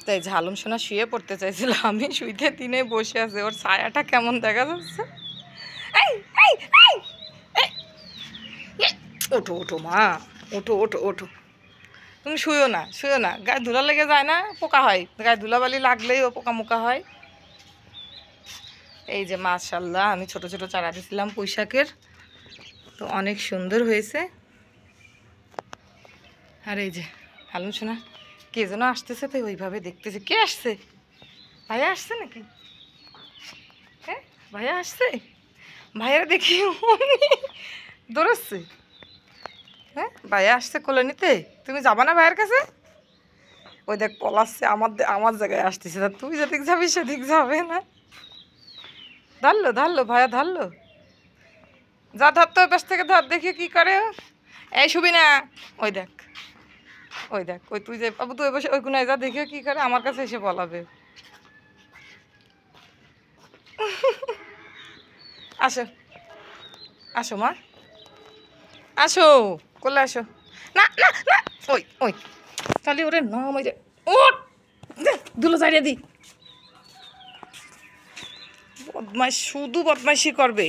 তাই ঝালুম সোনা শুয়ে পড়তে চাইছিল, আমি শুইতে দিনে বসে আছে, ওর ছায়াটা কেমন দেখা যাচ্ছে। এই এই এই ওঠো ওঠো মা, ওঠো ওঠো ওঠো, তুমি শুয়েও না, শুয়েও না, গায়ে ধুলা লেগে যায় না, পোকা হয়, গায়ে ধুলাবালি লাগলেই ও পোকা মোকা হয়। এই যে মাশাআল্লাহ আমি ছোট ছোট চারা দিয়েছিলাম পুঁই শাকের, তো অনেক সুন্দর হয়েছে। আর এই যে হালুম শোনা কে যেন আসতেছে, তো ওইভাবে দেখতেছে। কে আসছে? ভাইয়া আসছে নাকি? হ্যাঁ ভাইয়া আসছে, ভাইয়ারা দেখি দৌড়াচ্ছে। হ্যাঁ ভাইয়া আসছে কোলে নিতে, তুমি যাবা না ভাইয়ের কাছে? ওই দেখ পলাচ্ছে, আমার জায়গায় আসতেছে, তা তুই যেদিক যাবি সেদিক যাবে না। ধরলো ধরলো ভাইয়া ধরলো, যা ধরতো ওই পাশ থেকে ধর, দেখি কি করে। এই শুবি না, ওই দেখ ওই দেখ, ওই তুই যে বাবু তুই বসে ওই কোনায় যা, দেখে কি করে আমার কাছে এসে বলাবে। আসো আসো মা, আসো কোলে আসো। না না না, ওই ওই তাহলে ওরে নাম, ওই যে ওঠ, দুলো ছাড়িয়ে দি। বদমাইশ, শুধু বদমাইশি করবে।